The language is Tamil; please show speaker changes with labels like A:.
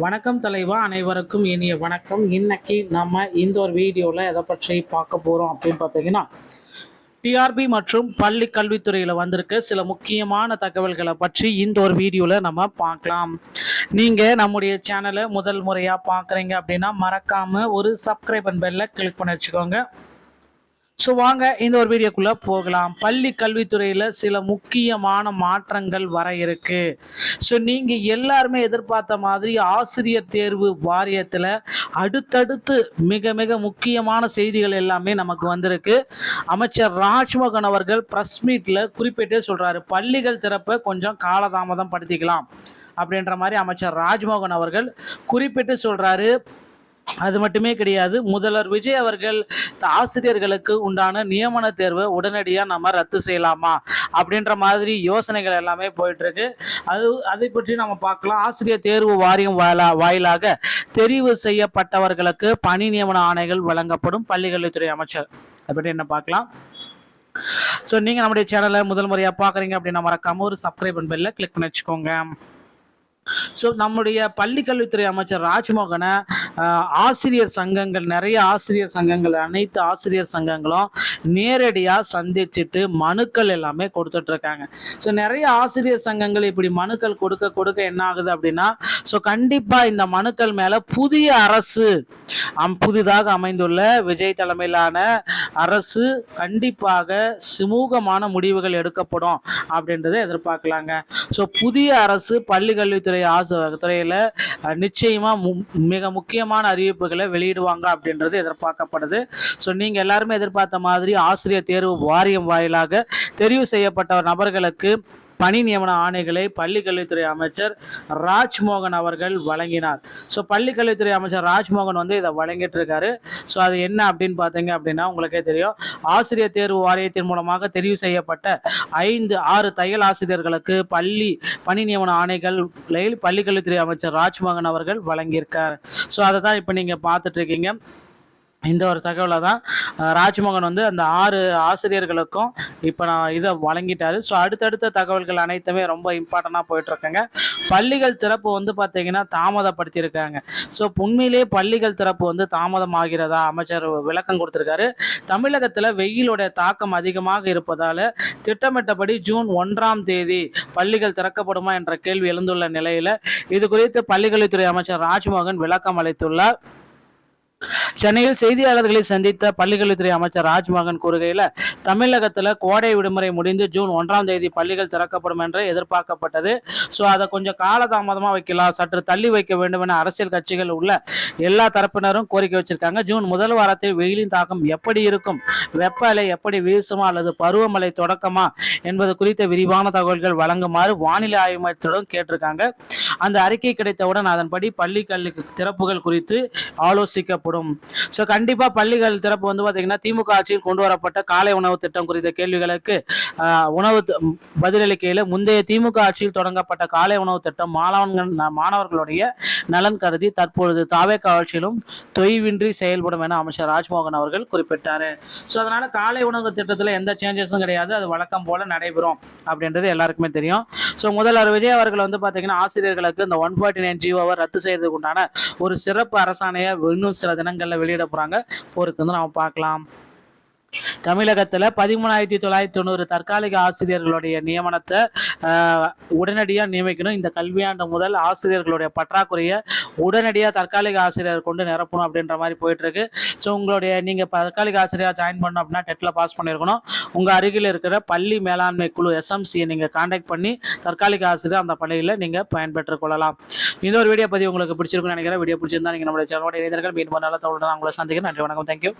A: வணக்கம் தலைவா, அனைவருக்கும் இனிய வணக்கம். இன்னைக்கு நம்ம இந்த ஒரு வீடியோவில் எதை பற்றி பார்க்க போகிறோம் அப்படின்னு பார்த்தீங்கன்னா, டிஆர்பி மற்றும் பள்ளி கல்வித்துறையில் வந்திருக்க சில முக்கியமான தகவல்களை பற்றி இந்த ஒரு வீடியோவில் நம்ம பார்க்கலாம். நீங்கள் நம்முடைய சேனலை முதல் முறையாக பார்க்குறீங்க அப்படின்னா மறக்காமல் ஒரு சப்ஸ்கிரைப் அண்ட் பெல்லை கிளிக் பண்ணி வச்சுக்கோங்க. ஸோ வாங்க இந்த ஒரு வீடியோக்குள்ளே போகலாம். பள்ளி கல்வித்துறையில் சில முக்கியமான மாற்றங்கள் வர இருக்கு. ஸோ நீங்கள் எல்லாருமே எதிர்பார்த்த மாதிரி ஆசிரியர் தேர்வு வாரியத்தில் அடுத்தடுத்து மிக மிக முக்கியமான செய்திகள் எல்லாமே நமக்கு வந்திருக்கு. அமைச்சர் ராஜ்மோகன் அவர்கள் ப்ரெஸ் மீட்டில் குறிப்பிட்டே சொல்கிறாரு, பள்ளிகள் திறப்பை கொஞ்சம் காலதாமதம் படுத்திக்கலாம் அப்படின்ற மாதிரி அமைச்சர் ராஜ்மோகன் அவர்கள் குறிப்பிட்டு சொல்கிறாரு. அது மட்டுமே கிடையாது, முதல்வர் விஜய் அவர்கள் ஆசிரியர்களுக்கு உண்டான நியமன தேர்வை உடனடியாக நம்ம ரத்து செய்யலாமா அப்படின்ற மாதிரி யோசனைகள் எல்லாமே போயிட்டு இருக்கு. அதை பற்றி நம்ம பார்க்கலாம். ஆசிரியர் தேர்வு வாரியம் வாயிலாக தெரிவு செய்யப்பட்டவர்களுக்கு பணி நியமன ஆணைகள் வழங்கப்படும், பள்ளிக்கல்வித்துறை அமைச்சர். அதை பற்றி என்ன பார்க்கலாம். ஸோ நீங்கள் நம்முடைய சேனலை முதல் முறையாக பார்க்குறீங்க அப்படின்னா மறக்காம ஒரு சப்ஸ்கிரைப் அண்ட் பெல்லை கிளிக் பண்ணி வச்சுக்கோங்க. ஸோ நம்முடைய பள்ளிக்கல்வித்துறை அமைச்சர் ராஜ்மோகனை ஆசிரியர் சங்கங்கள், நிறைய ஆசிரியர் சங்கங்கள், அனைத்து ஆசிரியர் சங்கங்களும் நேரடியாக சந்திச்சுட்டு மனுக்கள் எல்லாமே கொடுத்துட்ருக்காங்க. ஸோ நிறைய ஆசிரியர் சங்கங்கள் இப்படி மனுக்கள் கொடுக்க கொடுக்க என்ன ஆகுது அப்படின்னா, ஸோ கண்டிப்பாக இந்த மனுக்கள் மேலே புதிய அரசு புதிதாக அமைந்துள்ள விஜய் தலைமையிலான அரசு கண்டிப்பாக சுமூகமான முடிவுகள் எடுக்கப்படும் அப்படின்றத எதிர்பார்க்கலாங்க. ஸோ புதிய அரசு பள்ளிக்கல்வித்துறை துறையில் நிச்சயமாக மிக முக்கியமான அறிவிப்புகளை வெளியிடுவாங்க அப்படின்றது எதிர்பார்க்கப்படுது. ஸோ நீங்கள் எல்லாருமே எதிர்பார்த்த மாதிரி ஆசிரியர் தேர்வு வாரியம் வாயிலாக தெரிவு செய்யப்பட்ட நபர்களுக்கு பணி நியமன ஆணைகளை பள்ளிக்கல்வித்துறை அமைச்சர் ராஜ்மோகன் அவர்கள் வழங்கினார். ஸோ பள்ளிக்கல்வித்துறை அமைச்சர் ராஜ்மோகன் இதை வழங்கிட்டு இருக்காரு. ஸோ அது என்ன அப்படின்னு பார்த்தீங்க அப்படின்னா, உங்களுக்கே தெரியும், ஆசிரியர் தேர்வு வாரியத்தின் மூலமாக தெரிவு செய்யப்பட்ட 5-6 தையல் ஆசிரியர்களுக்கு பணி நியமன ஆணைகள் பள்ளிக்கல்வித்துறை அமைச்சர் ராஜ்மோகன் அவர்கள் வழங்கியிருக்கார். ஸோ அதை தான் இப்போ நீங்கள் பார்த்துட்டு இருக்கீங்க. இந்த ஒரு தகவலை தான் ராஜ்மோகன் அந்த 6 ஆசிரியர்களுக்கும் இப்போ நான் இதை வழங்கிட்டாரு. ஸோ அடுத்தடுத்த தகவல்கள் அனைத்துமே ரொம்ப இம்பார்ட்டண்ட்டாக போயிட்டுருக்காங்க. பள்ளிகள் திறப்பு பார்த்தீங்கன்னா தாமதப்படுத்தியிருக்காங்க. ஸோ உண்மையிலேயே பள்ளிகள் திறப்பு தாமதம் ஆகிறதா அமைச்சர் விளக்கம் கொடுத்துருக்காரு. தமிழகத்தில் வெயிலுடைய தாக்கம் அதிகமாக இருப்பதால் திட்டமிட்டபடி ஜூன் 1ஆம் தேதி பள்ளிகள் திறக்கப்படுமா என்ற கேள்வி எழுந்துள்ள நிலையில் இது குறித்து பள்ளிக்கல்வித்துறை அமைச்சர் ராஜ்மோகன் விளக்கம் அளித்துள்ளார். சென்னையில் செய்தியாளர்களை சந்தித்த பள்ளிக்கல்வித்துறை அமைச்சர் ராஜ்மோகன் கூறுகையில், தமிழகத்தில் கோடை விடுமுறை முடிந்து ஜூன் 1ஆம் தேதி பள்ளிகள் திறக்கப்படும் என்று எதிர்பார்க்கப்பட்டது. ஸோ அதை கொஞ்சம் காலதாமதமாக வைக்கலாம், சற்று தள்ளி வைக்க வேண்டும் என அரசியல் கட்சிகள் உள்ள எல்லா தரப்பினரும் கோரிக்கை வச்சிருக்காங்க. ஜூன் முதல் வாரத்தில் வெயிலின் தாக்கம் எப்படி இருக்கும், வெப்ப அலை எப்படி வீசுமா அல்லது பருவமழை தொடக்கமா என்பது குறித்த விரிவான தகவல்கள் வழங்குமாறு வானிலை ஆய்வு மையத்திடம் கேட்டிருக்காங்க. அந்த அறிக்கை கிடைத்தவுடன் அதன்படி பள்ளி திறப்புகள் குறித்து ஆலோசிக்கப்படும். ஸோ கண்டிப்பாக பள்ளிகள் திறப்பு பார்த்தீங்கன்னா திமுக ஆட்சியில் கொண்டு வரப்பட்ட காலை உணவு திட்டம் குறித்த கேள்விகளுக்கு பதிலளிக்கையில், முந்தைய திமுக ஆட்சியில் தொடங்கப்பட்ட காலை உணவு திட்டம் மாணவர்களுடைய நலன் கருதி தற்பொழுது தாவேகா ஆட்சியிலும் தொய்வின்றி செயல்படும் என அமைச்சர் ராஜ்மோகன் அவர்கள் குறிப்பிட்டார். ஸோ அதனால காலை உணவு திட்டத்தில் எந்த சேஞ்சஸும் கிடையாது, அது வழக்கம் போல நடைபெறும் அப்படின்றது எல்லாருக்குமே தெரியும். ஸோ முதல்வர் விஜய் அவர்கள் பார்த்தீங்கன்னா ஆசிரியர்களுக்கு இந்த 149 ஜிஓவை ரத்து செய்யறதுக்கு உண்டான ஒரு சிறப்பு அரசாணையை இன்னும் சில தினங்களில் வெளியிட போகிறாங்க. பொறுத்து நம்ம பார்க்கலாம். தமிழகத்தில் 13,990 தற்காலிக ஆசிரியர்களுடைய நியமனத்தை உடனடியாக நியமிக்கணும். இந்த கல்வியாண்டு முதல் ஆசிரியர்களுடைய பற்றாக்குறையை உடனடியாக தற்காலிக ஆசிரியர் கொண்டு நிரப்பணும் அப்படின்ற மாதிரி போயிட்டு இருக்கு. ஸோ நீங்கள் தற்காலிக ஆசிரியராக ஜாயின் பண்ணணும் அப்படின்னா டெட்டில் பாஸ் பண்ணியிருக்கணும். உங்கள் அருகில் இருக்கிற பள்ளி மேலாண்மை குழு SMCயை நீங்கள் கான்டாக்ட் பண்ணி தற்காலிக ஆசிரியர் அந்த பள்ளியில் நீங்கள் பயன்பெற்றுக் கொள்ளலாம். இந்த ஒரு வீடியோ பதிவு உங்களுக்கு பிடிச்சிருக்குன்னு நினைக்கிறேன். வீடியோ பிடிச்சிருந்தா நீங்கள் நம்மளுடைய சேனலோட இளைஞர்கள் மீண்டும் நல்ல தகவலுடன் உங்களை சந்திக்கிறேன். நன்றி, வணக்கம், தேங்க்யூ.